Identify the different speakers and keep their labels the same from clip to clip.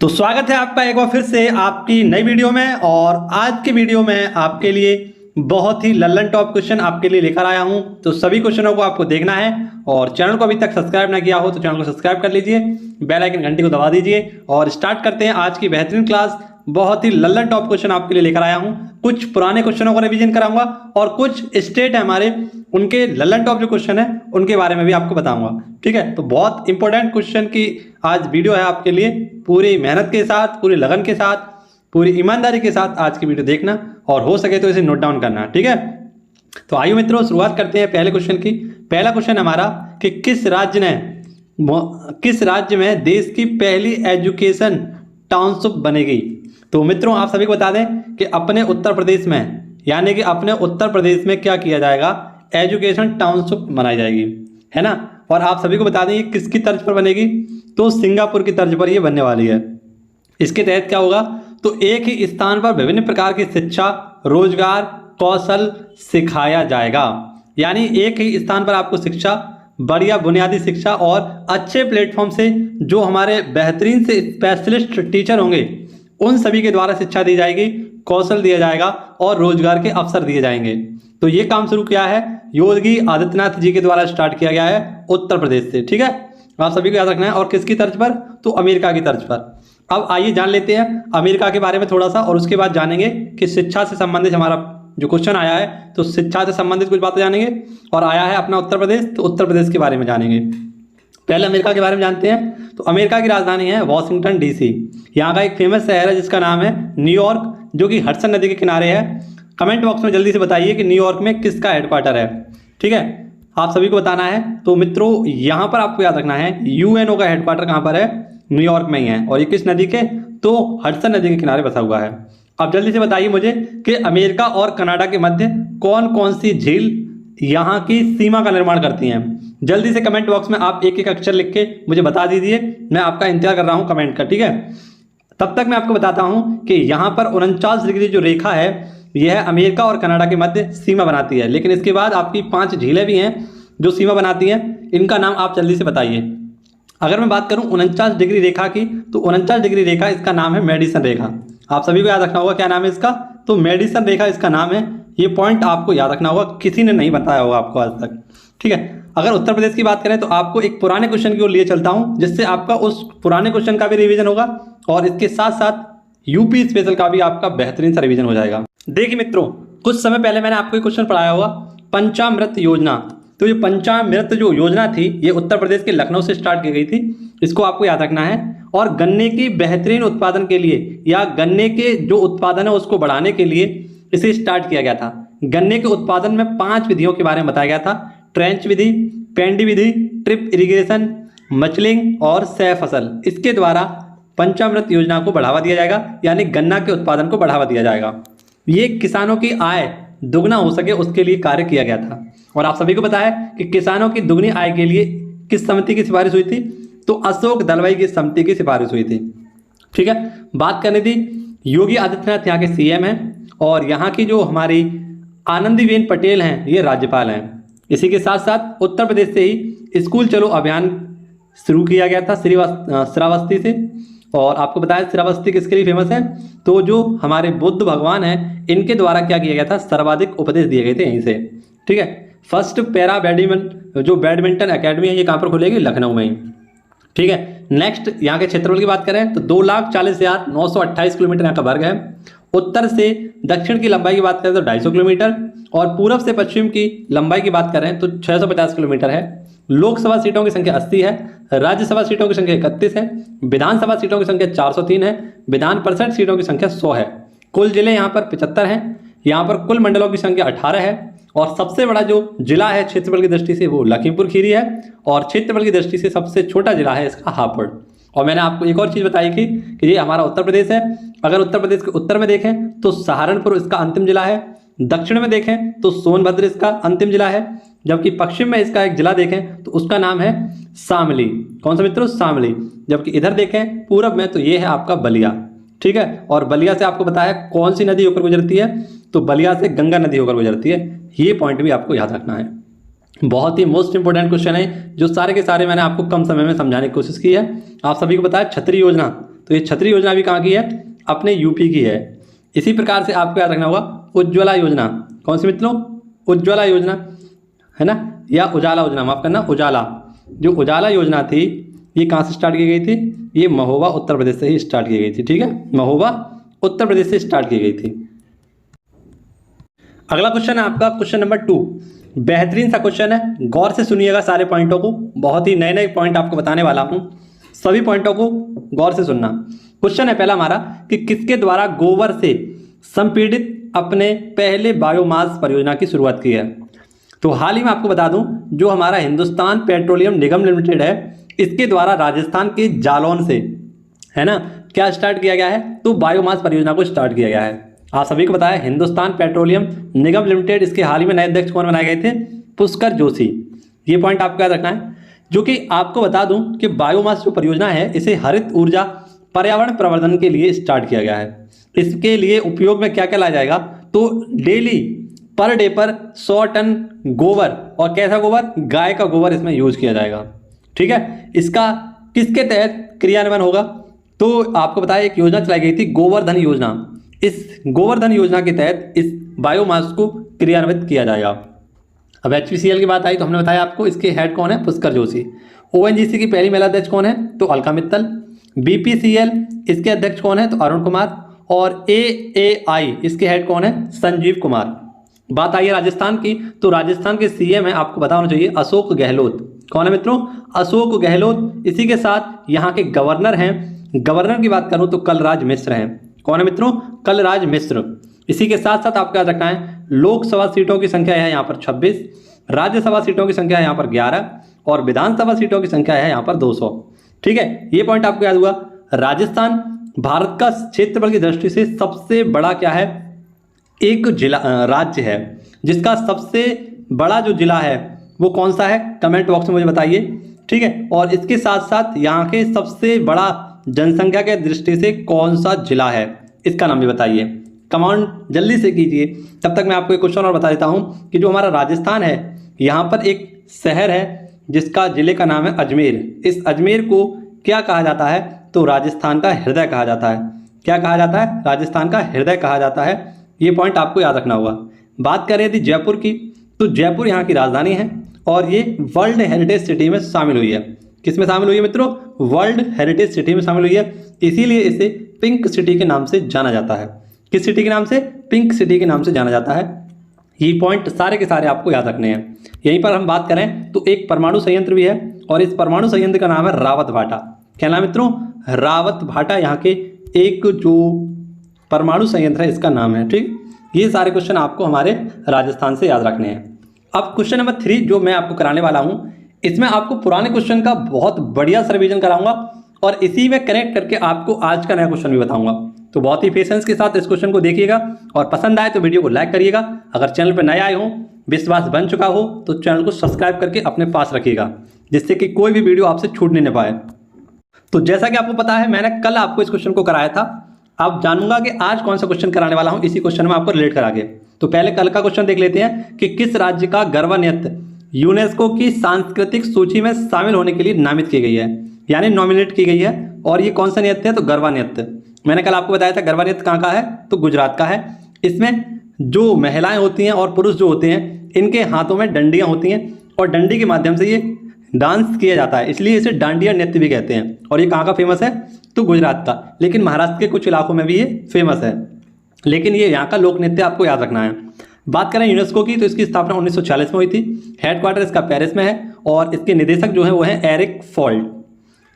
Speaker 1: तो स्वागत है आपका एक बार फिर से आपकी नई वीडियो में। और आज की वीडियो में आपके लिए बहुत ही लल्लन टॉप क्वेश्चन आपके लिए लेकर आया हूं। तो सभी क्वेश्चनों को आपको देखना है और चैनल को अभी तक सब्सक्राइब ना किया हो तो चैनल को सब्सक्राइब कर लीजिए, बेल आइकन घंटी को दबा दीजिए और स्टार्ट करते हैं आज की बेहतरीन क्लास। बहुत ही लल्लन टॉप क्वेश्चन आपके लिए लेकर आया हूं। कुछ पुराने क्वेश्चनों को रिवीजन कराऊंगा और कुछ स्टेट है हमारे उनके लल्लन टॉप जो क्वेश्चन है उनके बारे में भी आपको बताऊंगा। ठीक है, तो बहुत इंपॉर्टेंट क्वेश्चन की आज वीडियो है आपके लिए। पूरी मेहनत के साथ, पूरी लगन के साथ, पूरी ईमानदारी के साथ आज की वीडियो देखना और हो सके तो इसे नोट डाउन करना। ठीक है, तो आइए मित्रों शुरुआत करते हैं पहले क्वेश्चन की। पहला क्वेश्चन हमारा कि किस राज्य में देश की पहली एजुकेशन टाउनशिप बनेगी। तो मित्रों आप सभी को बता दें कि अपने उत्तर प्रदेश में, यानी कि अपने उत्तर प्रदेश में क्या किया जाएगा, एजुकेशन टाउनशिप बनाई जाएगी, है ना। और आप सभी को बता दें ये किसकी तर्ज पर बनेगी, तो सिंगापुर की तर्ज पर ये बनने वाली है। इसके तहत क्या होगा, तो एक ही स्थान पर विभिन्न प्रकार की शिक्षा, रोजगार, कौशल सिखाया जाएगा। यानी एक ही स्थान पर आपको शिक्षा, बढ़िया बुनियादी शिक्षा और अच्छे प्लेटफॉर्म से जो हमारे बेहतरीन से स्पेशलिस्ट टीचर होंगे उन सभी के द्वारा शिक्षा दी जाएगी, कौशल दिया जाएगा और रोजगार के अवसर दिए जाएंगे। तो ये काम शुरू किया है योगी आदित्यनाथ जी के द्वारा स्टार्ट किया गया है उत्तर प्रदेश से। ठीक है, आप सभी को याद रखना है। और किसकी तर्ज पर, तो अमेरिका की तर्ज पर। अब आइए जान लेते हैं अमेरिका के बारे में थोड़ा सा और उसके बाद जानेंगे कि शिक्षा से संबंधित हमारा जो क्वेश्चन आया है तो शिक्षा से संबंधित कुछ बातें जानेंगे। और आया है अपना उत्तर प्रदेश, तो उत्तर प्रदेश के बारे में जानेंगे। पहले अमेरिका के बारे में जानते हैं। तो अमेरिका की राजधानी है वॉशिंगटन डीसी। यहाँ का एक फेमस शहर है जिसका नाम है न्यूयॉर्क, जो कि हडसन नदी के किनारे है। कमेंट बॉक्स में जल्दी से बताइए कि न्यूयॉर्क में किसका हेडक्वार्टर है। ठीक है, आप सभी को बताना है। तो मित्रों यहाँ पर आपको याद रखना है यूएनओ का हेडक्वार्टर कहाँ पर है, न्यूयॉर्क में ही है। और ये किस नदी के, तो हडसन नदी के किनारे बसा हुआ है। अब जल्दी से बताइए मुझे कि अमेरिका और कनाडा के मध्य कौन कौन सी झील यहाँ की सीमा का निर्माण करती हैं। जल्दी से कमेंट बॉक्स में आप एक एक अक्षर लिख के मुझे बता दीजिए, मैं आपका इंतजार कर रहा हूँ कमेंट का। ठीक है, तब तक मैं आपको बताता हूँ कि यहाँ पर 49 डिग्री जो रेखा है यह अमेरिका और कनाडा के मध्य सीमा बनाती है। लेकिन इसके बाद आपकी 5 झीलें भी हैं जो सीमा बनाती हैं, इनका नाम आप जल्दी से बताइए। अगर मैं बात करूं 49 डिग्री रेखा की, तो 49 डिग्री रेखा इसका नाम है मेडिसन रेखा। आप सभी को याद रखना होगा क्या नाम है इसका, तो मेडिसन रेखा इसका नाम है। ये पॉइंट आपको याद रखना होगा, किसी ने नहीं बताया होगा आपको आज तक। ठीक है, अगर उत्तर प्रदेश की बात करें तो आपको एक पुराने क्वेश्चन की ओर लिए चलता हूं जिससे आपका उस पुराने क्वेश्चन का भी रिवीजन होगा और इसके साथ साथ यूपी स्पेशल का भी आपका बेहतरीन सा रिवीजन हो जाएगा। देखिए मित्रों, कुछ समय पहले मैंने आपको एक क्वेश्चन पढ़ाया होगा पंचामृत योजना। तो ये पंचामृत जो योजना थी ये उत्तर प्रदेश के लखनऊ से स्टार्ट की गई थी, इसको आपको याद रखना है। और गन्ने की बेहतरीन उत्पादन के लिए या गन्ने के जो उत्पादन है उसको बढ़ाने के लिए इसे स्टार्ट किया गया था। गन्ने के उत्पादन में 5 विधियों के बारे में बताया गया था, ट्रेंच विधि, पेंडी विधि, ट्रिप इरिगेशन, मचलिंग और सह फसल। इसके द्वारा पंचामृत योजना को बढ़ावा दिया जाएगा, यानी गन्ना के उत्पादन को बढ़ावा दिया जाएगा। ये किसानों की आय दुगना हो सके उसके लिए कार्य किया गया था। और आप सभी को पता है कि किसानों की दुगनी आय के लिए किस समिति की सिफारिश हुई थी, तो अशोक दलवाई की समिति की सिफारिश हुई थी। ठीक है, बात करनी थी योगी आदित्यनाथ यहाँ के सीएम हैं और यहाँ की जो हमारी आनंदीबेन पटेल हैं ये राज्यपाल हैं। इसी के साथ साथ उत्तर प्रदेश से ही स्कूल चलो अभियान शुरू किया गया था श्रावस्ती से। और आपको बताया श्रावस्ती किसके लिए फेमस है, तो जो हमारे बुद्ध भगवान हैं इनके द्वारा क्या किया गया था, सर्वाधिक उपदेश दिए गए थे यहीं से। ठीक है, फर्स्ट पैरा बैडमिंटन एकेडमी है ये कहाँ पर खुलेगी, लखनऊ में ही। ठीक है, नेक्स्ट यहाँ के क्षेत्रफल की बात करें तो 2,40,928 किलोमीटर यहाँ का वर्ग है। उत्तर से दक्षिण की लंबाई की बात करें तो 250 किलोमीटर और पूरब से पश्चिम की लंबाई की बात करें तो 650 किलोमीटर है। लोकसभा सीटों की संख्या 80 है, राज्यसभा सीटों की संख्या 31 है, विधानसभा सीटों की संख्या 403 है, विधान परिषद सीटों की संख्या 100 है। कुल जिले यहाँ पर 75 हैं। यहाँ पर कुल मंडलों की संख्या 18 है और सबसे बड़ा जो जिला है क्षेत्रफल की दृष्टि से वो लखीमपुर खीरी है और क्षेत्रफल की दृष्टि से सबसे छोटा जिला है इसका हापुड़। और मैंने आपको एक और चीज़ बताई थी कि ये हमारा उत्तर प्रदेश है। अगर उत्तर प्रदेश के उत्तर में देखें तो सहारनपुर इसका अंतिम जिला है, दक्षिण में देखें तो सोनभद्र इसका अंतिम जिला है, जबकि पश्चिम में इसका एक जिला देखें तो उसका नाम है शामली। कौन सा मित्रों, शामली। जबकि इधर देखें पूरब में तो ये है आपका बलिया। ठीक है, और बलिया से आपको बताया कौन सी नदी होकर गुजरती है, तो बलिया से गंगा नदी होकर गुजरती है। ये पॉइंट भी आपको याद रखना है। बहुत ही मोस्ट इंपोर्टेंट क्वेश्चन है जो सारे के सारे मैंने आपको कम समय में समझाने की कोशिश की है। आप सभी को बताया छतरी योजना, तो ये छतरी योजना भी कहाँ की है? अपने यूपी की है। इसी प्रकार से आपको याद रखना होगा उज्ज्वला योजना। कौन सी मित्रों? उज्ज्वला योजना है ना, या उजाला योजना, माफ करना, उजाला। जो उजाला योजना थी ये कहाँ से स्टार्ट की गई थी? ये महोबा उत्तर प्रदेश से ही स्टार्ट की गई थी। ठीक है, महोबा उत्तर प्रदेश से स्टार्ट की गई थी। अगला क्वेश्चन है आपका क्वेश्चन नंबर 2। बेहतरीन सा क्वेश्चन है, गौर से सुनिएगा सारे पॉइंटों को। बहुत ही नए नए पॉइंट आपको बताने वाला हूं, सभी पॉइंटों को गौर से सुनना। क्वेश्चन है पहला हमारा कि किसके द्वारा गोबर से संपीड़ित अपने पहले बायोमास परियोजना की शुरुआत की है? तो हाल ही में आपको बता दूं, जो हमारा हिंदुस्तान पेट्रोलियम निगम लिमिटेड है, इसके द्वारा राजस्थान के जालौन से, है ना, क्या स्टार्ट किया गया है? तो बायोमास परियोजना को स्टार्ट किया गया है। आप सभी को बताया हिंदुस्तान पेट्रोलियम निगम लिमिटेड, इसके हाल ही में नए अध्यक्ष कौन बनाए गए थे? पुष्कर जोशी। ये पॉइंट आपको याद रखना है। जो कि आपको बता दूं कि बायोमास जो परियोजना है, इसे हरित ऊर्जा पर्यावरण प्रवर्धन के लिए स्टार्ट किया गया है। इसके लिए उपयोग में क्या क्या लाया जाएगा? तो डेली पर डे पर 100 टन गोबर, और कैसा गोबर? गाय का गोबर इसमें यूज किया जाएगा। ठीक है, इसका किसके तहत क्रियान्वयन होगा? तो आपको बताया एक योजना चलाई गई थी गोवर्धन योजना। इस गोवर्धन योजना के तहत इस बायोमास को क्रियान्वित किया जाएगा। अब HPCL की बात आई तो हमने बताया आपको इसके हेड कौन है? पुष्कर जोशी। ONGC की पहली महिला अध्यक्ष कौन है? तो अलका मित्तल। BPCL इसके अध्यक्ष कौन है? तो अरुण कुमार। और AAI इसके हेड कौन है? संजीव कुमार। बात आई है राजस्थान की, तो राजस्थान के CM है, आपको पता होना चाहिए, अशोक गहलोत। कौन है मित्रों? अशोक गहलोत। इसी के साथ यहाँ के गवर्नर हैं, गवर्नर की बात करूँ तो कलराज मिश्र हैं। कौन है मित्रों? कलराज मिश्र। इसी के साथ साथ आपको याद रखना है लोकसभा सीटों की संख्या है यहाँ पर 26, राज्यसभा सीटों की संख्या है यहाँ पर 11, और विधानसभा सीटों की संख्या है यहाँ पर 200। ठीक है, ये पॉइंट आपको याद हुआ। राजस्थान भारत का क्षेत्रफल की दृष्टि से सबसे बड़ा क्या है? एक जिला राज्य है, जिसका सबसे बड़ा जो जिला है वो कौन सा है? कमेंट बॉक्स में मुझे बताइए। ठीक है, और इसके साथ साथ यहाँ के सबसे बड़ा जनसंख्या के दृष्टि से कौन सा जिला है, इसका नाम भी बताइए। कमांड जल्दी से कीजिए। तब तक मैं आपको एक क्वेश्चन और बता देता हूँ कि जो हमारा राजस्थान है, यहाँ पर एक शहर है जिसका जिले का नाम है अजमेर। इस अजमेर को क्या कहा जाता है? तो राजस्थान का हृदय कहा जाता है। क्या कहा जाता है? राजस्थान का हृदय कहा जाता है। ये पॉइंट आपको याद रखना होगा। बात करें यदि जयपुर की, तो जयपुर यहाँ की राजधानी है और ये वर्ल्ड हेरिटेज सिटी में शामिल हुई है। किस में शामिल हुई है मित्रों? वर्ल्ड हेरिटेज सिटी में शामिल हुई है। इसीलिए इसे पिंक सिटी के नाम से जाना जाता है। किस सिटी के नाम से? पिंक सिटी के नाम से जाना जाता है। ये पॉइंट सारे के सारे आपको याद रखने हैं। यहीं पर हम बात करें तो एक परमाणु संयंत्र भी है, और इस परमाणु संयंत्र का नाम है रावत भाटा। क्या नाम मित्रों? रावत भाटा यहाँ के एक जो परमाणु संयंत्र है इसका नाम है। ठीक, ये सारे क्वेश्चन आपको हमारे राजस्थान से याद रखने हैं। अब क्वेश्चन नंबर 3 जो मैं आपको कराने वाला हूँ, इसमें आपको पुराने क्वेश्चन का बहुत बढ़िया सा रिवीजन कराऊंगा और इसी में कनेक्ट करके आपको आज का नया क्वेश्चन भी बताऊंगा। तो बहुत ही पेशेंस के साथ इस क्वेश्चन को देखिएगा और पसंद आए तो वीडियो को लाइक करिएगा। अगर चैनल पर नए आए हो, विश्वास बन चुका हो, तो चैनल को सब्सक्राइब करके अपने पास रखिएगा, जिससे कि कोई भी वीडियो आपसे छूट नहीं पाए। तो जैसा कि आपको पता है, मैंने कल आपको इस क्वेश्चन को कराया था। अब जानूंगा कि आज कौन सा क्वेश्चन कराने वाला हूं, इसी क्वेश्चन में आपको रिलेट करा के। तो पहले कल का क्वेश्चन देख लेते हैं कि किस राज्य का गरबा नृत्य यूनेस्को की सांस्कृतिक सूची में शामिल होने के लिए नामित की गई है, यानी नॉमिनेट की गई है। और ये कौन सा नृत्य है? तो गरबा नृत्य। मैंने कल आपको बताया था गरबा नृत्य कहाँ का है, तो गुजरात का है। इसमें जो महिलाएं होती हैं और पुरुष जो होते हैं, इनके हाथों में डंडियां होती हैं और डंडी के माध्यम से ये डांस किया जाता है, इसलिए इसे डांडिया नृत्य भी कहते हैं। और ये कहाँ का फेमस है? तो गुजरात का, लेकिन महाराष्ट्र के कुछ इलाकों में भी ये फेमस है, लेकिन ये यहाँ का लोक नृत्य आपको याद रखना है। बात करें यूनेस्को की, तो इसकी स्थापना 1940 में हुई थी। हेडक्वार्टर इसका पेरिस में है और इसके निदेशक जो है वो है एरिक फोल्ड।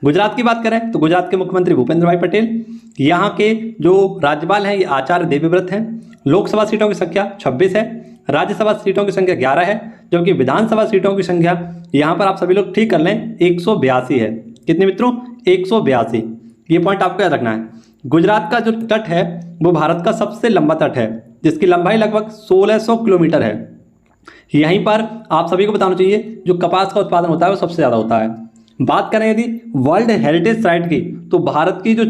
Speaker 1: गुजरात की बात करें तो गुजरात के मुख्यमंत्री भूपेंद्र भाई पटेल। यहाँ के जो राज्यपाल हैं ये आचार्य देवव्रत हैं। लोकसभा सीटों की संख्या 26 है, राज्यसभा सीटों की संख्या 11 है, जबकि विधानसभा सीटों की संख्या यहाँ पर आप सभी लोग ठीक कर लें 182 है। कितने मित्रों? 182। ये पॉइंट आपको याद रखना है। गुजरात का जो तट है वो भारत का सबसे लंबा तट है, जिसकी लंबाई लगभग 1600 किलोमीटर है। यहीं पर आप सभी को बताना चाहिए जो कपास का उत्पादन होता है वो सबसे ज़्यादा होता है। बात करें यदि वर्ल्ड हेरिटेज साइट की, तो भारत की जो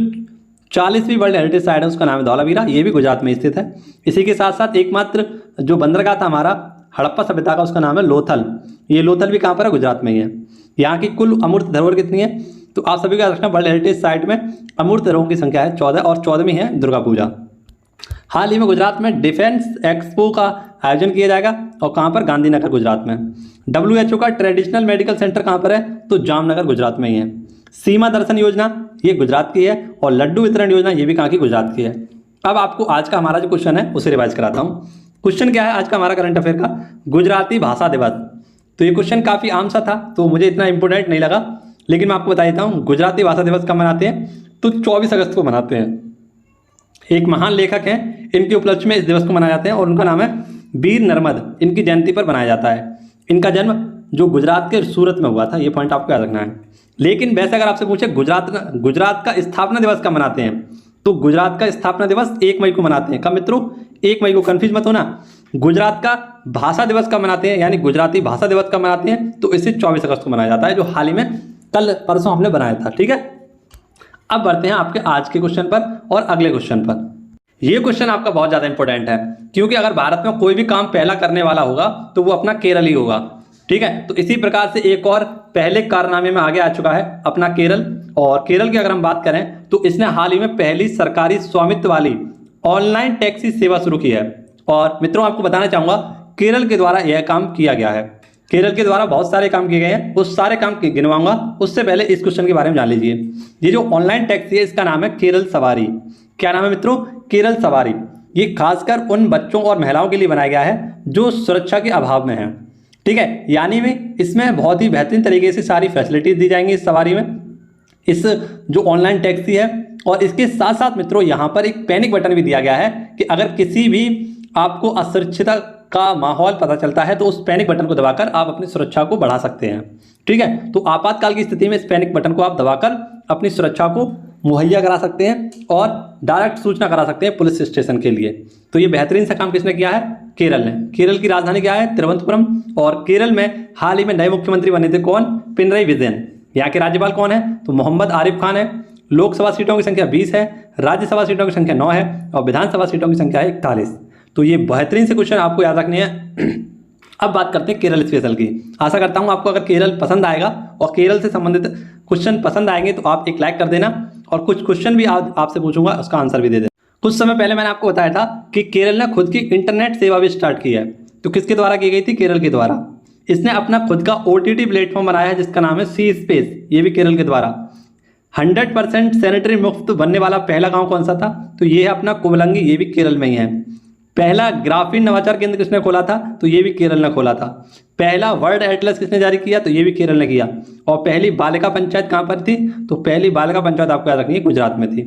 Speaker 1: 40वीं वर्ल्ड हेरिटेज साइट है उसका नाम है धौलावीरा, ये भी गुजरात में स्थित है। इसी के साथ साथ एकमात्र जो बंदरगाह था हमारा हड़प्पा सभ्यता का, उसका नाम है लोथल। ये लोथल भी कहाँ पर है? गुजरात में ही है। यहाँ की कुल अमूर्त धरोहर कितनी है? तो आप सभी को याद रखना वर्ल्ड हेरिटेज साइट में अमूर्त धरोहरों की संख्या है 14 और 14वीं है दुर्गा पूजा। हाल ही में गुजरात में डिफेंस एक्सपो का आयोजन किया जाएगा और कहाँ पर, गांधीनगर गुजरात में। WHO का ट्रेडिशनल मेडिकल सेंटर कहाँ पर है, तो जामनगर गुजरात में ही है। सीमा दर्शन योजना ये गुजरात की है और लड्डू वितरण योजना ये भी कहाँ की, गुजरात की है। अब आपको आज का हमारा जो क्वेश्चन है उसे रिवाइज कराता हूँ। क्वेश्चन क्या है आज का हमारा करंट अफेयर का, गुजराती भाषा दिवस। तो ये क्वेश्चन काफ़ी आम सा था तो मुझे इतना इंपॉर्टेंट नहीं लगा, लेकिन मैं आपको बता देता हूँ गुजराती भाषा दिवस कब मनाते हैं, तो 24 अगस्त को मनाते हैं। एक महान लेखक हैं, इनके उपलक्ष्य में इस दिवस को मनाया जाता है और उनका नाम है वीर नर्मद। इनकी जयंती पर मनाया जाता है। इनका जन्म जो गुजरात के सूरत में हुआ था, ये पॉइंट आपको याद रखना है। लेकिन वैसे अगर आपसे पूछे गुजरात का स्थापना दिवस कब मनाते हैं, तो गुजरात का स्थापना दिवस 1 मई को मनाते हैं। कब मित्रों, 1 मई को, कंफ्यूज मत होना। गुजरात का भाषा दिवस कब मनाते हैं, यानी गुजराती भाषा दिवस कब मनाते हैं, तो इसे 24 अगस्त को मनाया जाता है, जो हाल ही में कल परसों हमने बनाया था। ठीक है, अब बढ़ते हैं आपके आज के क्वेश्चन पर और अगले क्वेश्चन पर। ये क्वेश्चन आपका बहुत ज़्यादा इंपॉर्टेंट है, क्योंकि अगर भारत में कोई भी काम पहला करने वाला होगा तो वो अपना केरल ही होगा। ठीक है, तो इसी प्रकार से एक और पहले कारनामे में आगे आ चुका है अपना केरल। और केरल की अगर हम बात करें तो इसने हाल ही में पहली सरकारी स्वामित्व वाली ऑनलाइन टैक्सी सेवा शुरू की है। और मित्रों आपको बताना चाहूँगा केरल के द्वारा यह काम किया गया है। केरल के द्वारा बहुत सारे काम किए गए हैं, उस सारे काम गिनवाऊंगा, उससे पहले इस क्वेश्चन के बारे में जान लीजिए। ये जो ऑनलाइन टैक्सी है इसका नाम है केरल सवारी। क्या नाम है मित्रों, केरल सवारी। ये खासकर उन बच्चों और महिलाओं के लिए बनाया गया है जो सुरक्षा के अभाव में हैं। ठीक है, यानी में इसमें बहुत ही बेहतरीन तरीके से सारी फैसिलिटीज दी जाएंगी इस सवारी में, इस जो ऑनलाइन टैक्सी है। और इसके साथ साथ मित्रों यहाँ पर एक पैनिक बटन भी दिया गया है कि अगर किसी भी आपको असुरक्षितता का माहौल पता चलता है तो उस पैनिक बटन को दबाकर आप अपनी सुरक्षा को बढ़ा सकते हैं। ठीक है, तो आपातकाल की स्थिति में इस पैनिक बटन को आप दबाकर अपनी सुरक्षा को मुहैया करा सकते हैं और डायरेक्ट सूचना करा सकते हैं पुलिस स्टेशन के लिए। तो ये बेहतरीन सा काम किसने किया है, केरल ने। केरल की राजधानी क्या है, तिरुवनंतपुरम। और केरल में हाल ही में नए मुख्यमंत्री बने थे कौन, पिनरई विजयन। यहाँ के राज्यपाल कौन है, तो मोहम्मद आरिफ खान है। लोकसभा सीटों की संख्या 20 है, राज्यसभा सीटों की संख्या 9 है और विधानसभा सीटों की संख्या है 41। तो ये बेहतरीन से क्वेश्चन आपको याद रखने हैं। अब बात करते हैं केरल स्पेशल की। आशा करता हूँ आपको अगर केरल पसंद आएगा और केरल से संबंधित क्वेश्चन पसंद आएंगे तो आप एक लाइक कर देना, और कुछ क्वेश्चन भी आपसे पूछूंगा उसका आंसर भी दे देना। कुछ समय पहले मैंने आपको बताया था कि केरल ने खुद की इंटरनेट सेवा भी स्टार्ट की है। तो किसके द्वारा की गई थी, केरल के द्वारा। इसने अपना खुद का OTT प्लेटफॉर्म बनाया है जिसका नाम है सी स्पेस, ये भी केरल के द्वारा। 100% सैनिटरी मुक्त बनने वाला पहला गांव कौन सा था, तो ये है अपना कुवलंगी, ये भी केरल में ही है। पहला ग्राफीन नवाचार केंद्र किसने खोला था, तो ये भी केरल ने खोला था। पहला वर्ल्ड एटलस किसने जारी किया, तो ये भी केरल ने किया। और पहली बालिका पंचायत कहाँ पर थी, तो पहली बालिका पंचायत आपको याद रखनी है गुजरात में थी।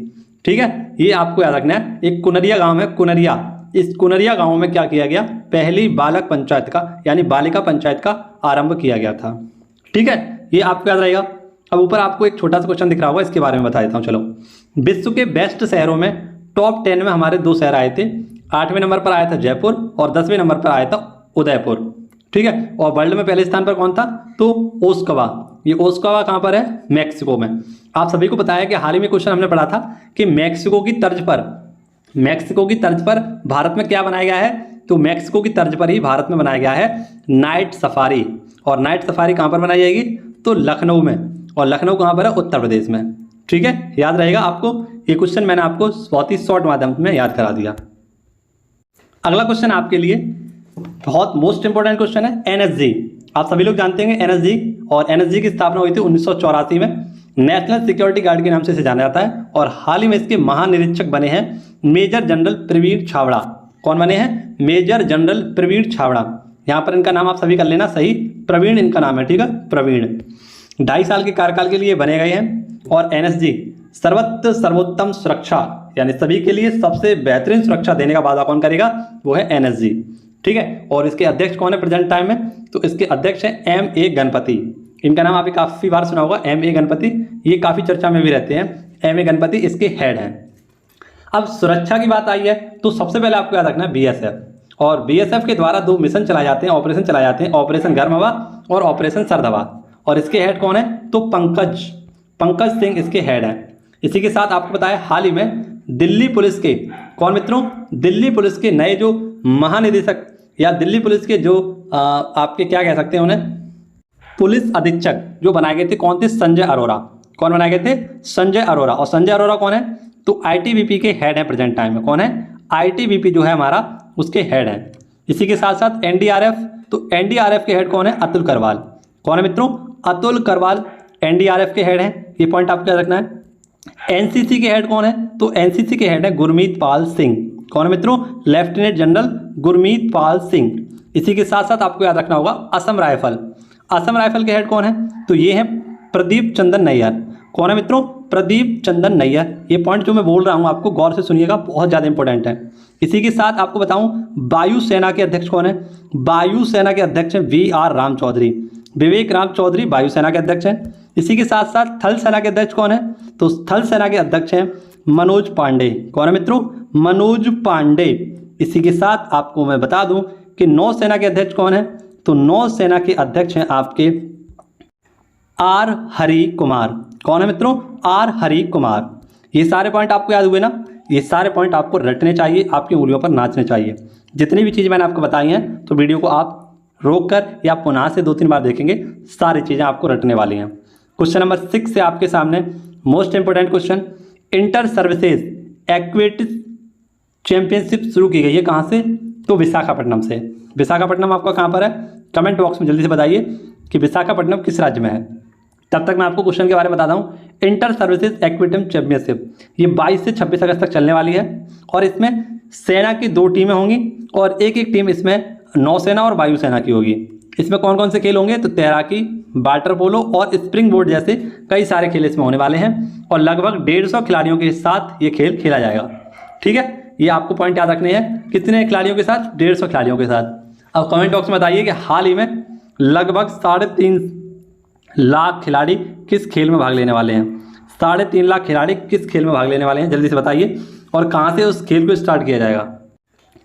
Speaker 1: ठीक है, ये आपको याद रखना है। एक कुनरिया गांव है, कुनरिया। इस कुनरिया गांव में क्या किया गया, पहली बालक पंचायत का यानी बालिका पंचायत का आरंभ किया गया था। ठीक है, ये आपको याद रहेगा। अब ऊपर आपको एक छोटा सा क्वेश्चन दिख रहा होगा, इसके बारे में बता देता हूँ। चलो, विश्व के बेस्ट शहरों में टॉप 10 में हमारे 2 शहर आए थे। 8वें नंबर पर आया था जयपुर और 10वें नंबर पर आया था उदयपुर। ठीक है, और वर्ल्ड में पहले स्थान पर कौन था, तो ओस्कवा। ये ओस्कवा कहाँ पर है, मैक्सिको में। आप सभी को पता है कि हाल ही में क्वेश्चन हमने पढ़ा था कि मैक्सिको की तर्ज पर भारत में क्या बनाया गया है, तो मैक्सिको की तर्ज पर ही भारत में बनाया गया है नाइट सफारी। और नाइट सफारी कहाँ पर बनाई जाएगी, तो लखनऊ में। और लखनऊ कहाँ पर है, उत्तर प्रदेश में। ठीक है, याद रहेगा आपको। ये क्वेश्चन मैंने आपको बहुत ही शॉर्ट माध्यम में याद करा दिया। अगला क्वेश्चन आपके लिए बहुत मोस्ट इंपोर्टेंट क्वेश्चन है, NSG। आप सभी लोग जानते हैं NSG, और NSG की स्थापना हुई थी 1984 में। नेशनल सिक्योरिटी गार्ड के नाम से इसे जाना जाता है। और हाल ही में इसके महानिरीक्षक बने हैं मेजर जनरल प्रवीण छाबड़ा। कौन बने हैं, मेजर जनरल प्रवीण छाबड़ा। यहाँ पर इनका नाम आप सभी कर लेना सही, प्रवीण इनका नाम है। ठीक है, प्रवीण 2.5 साल के कार्यकाल के लिए बने गए हैं। और NSG सर्वोत्तम सुरक्षा यानी सभी के लिए सबसे बेहतरीन सुरक्षा देने का वादा कौन करेगा, वो है NSG। ठीक है, और इसके अध्यक्ष कौन है प्रेजेंट टाइम में, तो इसके अध्यक्ष है M.A. गणपति। इनका नाम आपने काफ़ी बार सुना होगा, M.A. गणपति। ये काफ़ी चर्चा में भी रहते हैं। M.A. गणपति इसके हेड हैं। अब सुरक्षा की बात आई है तो सबसे पहले आपको याद रखना है BSF। और BSF के द्वारा 2 मिशन चलाए जाते हैं, ऑपरेशन चलाए जाते हैं, ऑपरेशन गर्म हवा और ऑपरेशन सर्द हवा। और इसके हेड कौन है, तो पंकज सिंह इसके हेड हैं। इसी के साथ आपको बताया हाल ही में दिल्ली पुलिस के कौन मित्रों, दिल्ली पुलिस के नए जो महानिदेशक या दिल्ली पुलिस के जो आपके क्या कह सकते हैं उन्हें, पुलिस अधीक्षक जो बनाए गए थे, कौन थे, संजय अरोरा। कौन बनाए गए थे? संजय अरोरा। और संजय अरोरा कौन है? तो आईटीबीपी के हेड है प्रेजेंट टाइम में। कौन है? आईटीबीपी जो है हमारा उसके हेड है। इसी के साथ साथ एनडीआरएफ, तो एनडीआरएफ के हेड कौन है? अतुल करवाल। कौन है मित्रों? अतुल करवाल एनडीआरएफ के हेड हैं। ये पॉइंट आपको याद रखना है। एनसीसी के हेड कौन है? तो एनसीसी के हेड है गुरमीत पाल सिंह। कौन है मित्रों? Lieutenant general Gurmeet Pal Singh. इसी के साथ साथ आपको याद रखना होगा असम राइफल। असम राइफल के हेड कौन है? तो ये है प्रदीप चंद्र नैयर। कौन है मित्रों? प्रदीप चंद्र नैयर। ये पॉइंट जो मैं बोल रहा हूँ आपको गौर से सुनिएगा, बहुत ज़्यादा इंपॉर्टेंट है। इसी के साथ आपको बताऊं वायुसेना के अध्यक्ष कौन है? वायुसेना के अध्यक्ष हैं वी.आर. राम चौधरी। विवेक राम चौधरी वायुसेना के अध्यक्ष हैं। इसी के साथ साथ थल सेना के अध्यक्ष कौन है? तो थल सेना के अध्यक्ष हैं मनोज पांडे। कौन है मित्रों? मनोज पांडे। इसी के साथ आपको मैं बता दूं कि नौसेना के अध्यक्ष कौन है? तो नौसेना के अध्यक्ष हैं आपके आर हरि कुमार। कौन है मित्रों? आर हरि कुमार। ये सारे पॉइंट आपको याद हुए ना? ये सारे पॉइंट आपको रटने चाहिए, आपकी उंगलियों पर नाचने चाहिए। जितनी भी चीज़ें मैंने आपको बताई हैं तो वीडियो को आप रोक कर या पुनः से 2-3 बार देखेंगे, सारी चीज़ें आपको रटने वाली हैं। क्वेश्चन नंबर 6 से आपके सामने most important question, inter services aquatics championship शुरू की गई है कहाँ से? तो विशाखापट्टनम से। विशाखापट्टनम आपका कहाँ पर है? कमेंट बॉक्स में जल्दी से बताइए कि विशाखापट्टनम किस राज्य में है। तब तक मैं आपको क्वेश्चन के बारे में बताता हूँ। इंटर सर्विसेज एक्वेटिक्स चैंपियनशिप ये 22 से 26 अगस्त तक चलने वाली है और इसमें सेना की 2 टीमें होंगी और एक एक टीम इसमें नौसेना और वायुसेना की होगी। इसमें कौन कौन से खेल होंगे? तो तैराकी, वाटर पोलो और स्प्रिंग बोर्ड जैसे कई सारे खेल इसमें होने वाले हैं और लगभग 150 खिलाड़ियों के साथ ये खेल खेला जाएगा। ठीक है, ये आपको पॉइंट याद रखने हैं। कितने खिलाड़ियों के साथ? 150 खिलाड़ियों के साथ। अब कमेंट बॉक्स में बताइए कि हाल ही में लगभग 3.5 लाख खिलाड़ी किस खेल में भाग लेने वाले हैं? 3.5 लाख खिलाड़ी किस खेल में भाग लेने वाले हैं? जल्दी से बताइए और कहाँ से उस खेल को स्टार्ट किया जाएगा।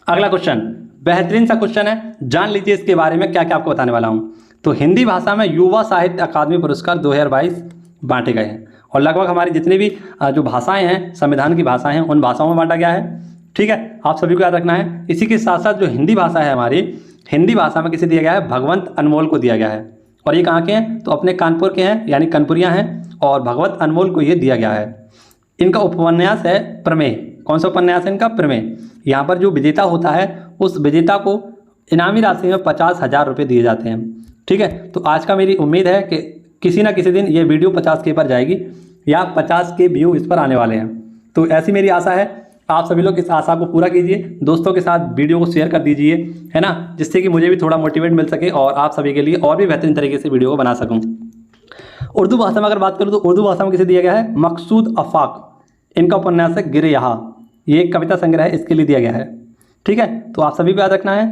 Speaker 1: अगला क्वेश्चन बेहतरीन सा क्वेश्चन है, जान लीजिए इसके बारे में क्या क्या आपको बताने वाला हूँ। तो हिंदी भाषा में युवा साहित्य अकादमी पुरस्कार 2022 बांटे गए हैं और लगभग हमारी जितनी भी जो भाषाएं हैं, संविधान की भाषाएं हैं, उन भाषाओं में बांटा गया है। ठीक है, आप सभी को याद रखना है। इसी के साथ साथ जो हिंदी भाषा है हमारी, हिंदी भाषा में किसे दिया गया है? भगवंत अनमोल को दिया गया है और ये कहाँ के हैं? तो अपने कानपुर के हैं, यानी कानपुरिया हैं और भगवंत अनमोल को ये दिया गया है। इनका उपन्यास है प्रमेय। कौन सा उपन्यास है इनका? प्रमेय। यहाँ पर जो विजेता होता है उस विजेता को इनामी राशि में 50,000 रुपये दिए जाते हैं। ठीक है, तो आज का मेरी उम्मीद है कि किसी ना किसी दिन ये वीडियो 50K पर जाएगी या 50K व्यू इस पर आने वाले हैं। तो ऐसी मेरी आशा है, आप सभी लोग इस आशा को पूरा कीजिए, दोस्तों के साथ वीडियो को शेयर कर दीजिए, है ना, जिससे कि मुझे भी थोड़ा मोटिवेट मिल सके और आप सभी के लिए और भी बेहतरीन तरीके से वीडियो को बना सकूँ। उर्दू भाषा में अगर बात करूँ तो उर्दू भाषा में किसे दिया गया है? मकसूद अफाक। इनका उपन्यास है गिर यहाँ, ये एक कविता संग्रह है, इसके लिए दिया गया है। ठीक है, तो आप सभी को याद रखना है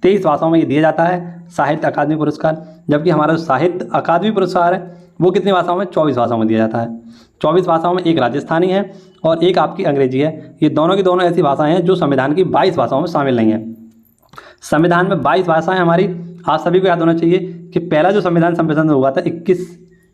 Speaker 1: 23 भाषाओं में ये दिया जाता है साहित्य अकादमी पुरस्कार, जबकि हमारा जो साहित्य अकादमी पुरस्कार है वो कितनी भाषाओं में? 24 भाषाओं में दिया जाता है। 24 भाषाओं में एक राजस्थानी है और एक आपकी अंग्रेजी है। ये दोनों की दोनों ऐसी भाषाएं हैं जो संविधान की 22 भाषाओं में शामिल नहीं है। संविधान में 22 भाषाएं हमारी, आप सभी को याद होना चाहिए कि पहला जो संविधान संशोधन हुआ था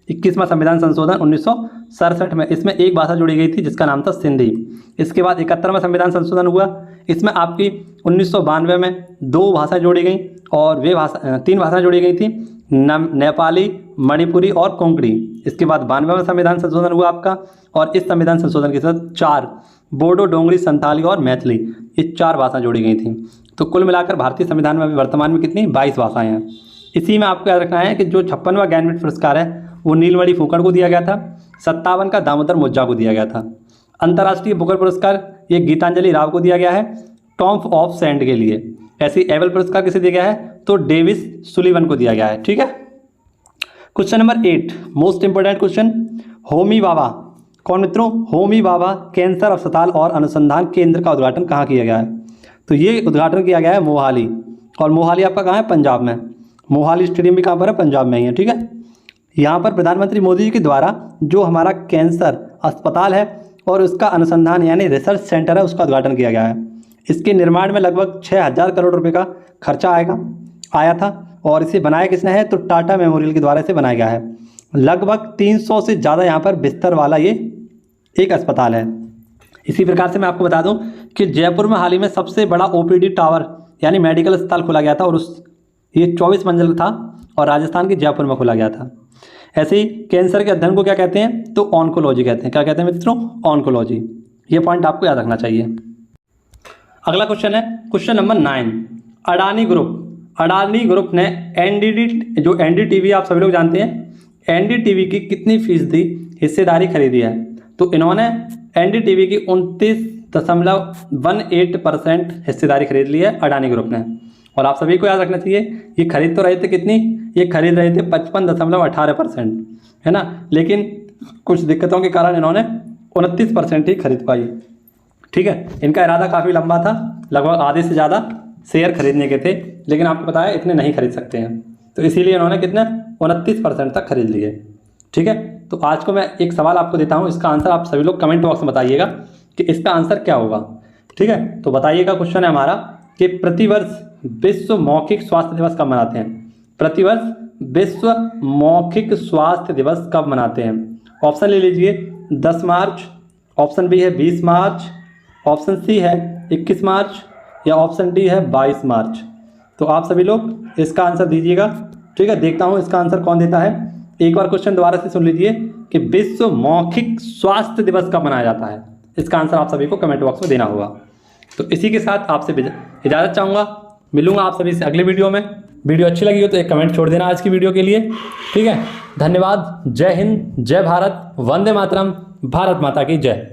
Speaker 1: 21वां संविधान संशोधन 1967 में, इसमें एक भाषा जोड़ी गई थी जिसका नाम था सिंधी। इसके बाद 71वां संविधान संशोधन हुआ, इसमें आपकी 1992 में 2 भाषा जोड़ी गई और वे 3 भाषाएं जोड़ी गई थी, नेपाली, मणिपुरी और कोंकणी। इसके बाद 92वां संविधान संशोधन हुआ आपका और इस संविधान संशोधन के साथ 4 बोडो, डोंगरी, संथाली और मैथिली, ये 4 भाषा जोड़ी गई थी। तो कुल मिलाकर भारतीय संविधान में अभी वर्तमान में कितनी? 22 भाषाएं हैं। इसी में आपको याद रखना है कि जो 56वां ज्ञानपीठ पुरस्कार है वो नीलमणि फुकड़ को दिया गया था, 57 का दामोदर मुज्जा को दिया गया था। अंतर्राष्ट्रीय बुकर पुरस्कार ये गीतांजलि राव को दिया गया है टॉम्ब ऑफ सैंड के लिए। ऐसे एबल पुरस्कार किसे दिया गया है? तो डेविस सुलिवन को दिया गया है। ठीक है, question number 8 most important question, Homi Bhabha. कौन मित्रों? होमी भाभा कैंसर अस्पताल और अनुसंधान केंद्र का उद्घाटन कहाँ किया गया है? तो ये उद्घाटन किया गया है मोहाली, और मोहाली आपका कहाँ है? पंजाब में। मोहाली स्टेडियम भी कहाँ पर है? पंजाब में ही है। ठीक है, यहाँ पर प्रधानमंत्री मोदी जी के द्वारा जो हमारा कैंसर अस्पताल है और उसका अनुसंधान यानी रिसर्च सेंटर है उसका उद्घाटन किया गया है। इसके निर्माण में लगभग 6,000 करोड़ रुपए का खर्चा आया था और इसे बनाया किसने है? तो टाटा मेमोरियल के द्वारा इसे बनाया गया है। लगभग 300 से ज़्यादा यहाँ पर बिस्तर वाला ये एक अस्पताल है। इसी प्रकार से मैं आपको बता दूं कि जयपुर में हाल ही में सबसे बड़ा OPD टावर यानी मेडिकल अस्पताल खोला गया था और ये 24 मंजिल था और राजस्थान के जयपुर में खोला गया था। ऐसे ही कैंसर के अध्ययन को क्या कहते हैं, तो ऑन्कोलॉजी कहते हैं। क्या कहते हैं मित्रों, ऑन्कोलॉजी। ये पॉइंट आपको याद रखना चाहिए। अगला क्वेश्चन है क्वेश्चन नंबर 9। अडानी ग्रुप ने एनडीटीवी आप सभी लोग जानते हैं, एनडीटीवी की कितनी फीसदी हिस्सेदारी खरीदी है, तो इन्होंने एनडीटीवी की 29.18% हिस्सेदारी खरीद ली है अडानी ग्रुप ने। और आप सभी को याद रखना चाहिए, ये खरीद तो रहे थे कितनी, ये खरीद रहे थे 55.18%, है ना, लेकिन कुछ दिक्कतों के कारण इन्होंने 29% ही खरीद पाई। ठीक है, इनका इरादा काफ़ी लंबा था, लगभग आधे से ज़्यादा शेयर खरीदने के थे, लेकिन आपको पता है इतने नहीं खरीद सकते हैं, तो इसीलिए इन्होंने कितने 29% तक खरीद लिए। ठीक है, तो आज को मैं एक सवाल आपको देता हूँ, इसका आंसर आप सभी लोग कमेंट बॉक्स में बताइएगा कि इसका आंसर क्या होगा। ठीक है, तो बताइएगा। क्वेश्चन है हमारा कि प्रतिवर्ष विश्व मौखिक स्वास्थ्य दिवस कब मनाते हैं। प्रतिवर्ष विश्व मौखिक स्वास्थ्य दिवस कब मनाते हैं। ऑप्शन ले लीजिए 10 मार्च, ऑप्शन बी है 20 मार्च, ऑप्शन सी है 21 मार्च या ऑप्शन डी है 22 मार्च। तो आप सभी लोग इसका आंसर दीजिएगा। ठीक है, देखता हूँ इसका आंसर कौन देता है। एक बार क्वेश्चन दोबारा से सुन लीजिए कि विश्व मौखिक स्वास्थ्य दिवस कब मनाया जाता है। इसका आंसर आप सभी को कमेंट बॉक्स में देना होगा। तो इसी के साथ आपसे इजाज़त चाहूँगा, मिलूंगा आप सभी से अगले वीडियो में। वीडियो अच्छी लगी हो तो एक कमेंट छोड़ देना आज की वीडियो के लिए। ठीक है, धन्यवाद। जय हिंद, जय भारत, वंदे मातरम, भारत माता की जय।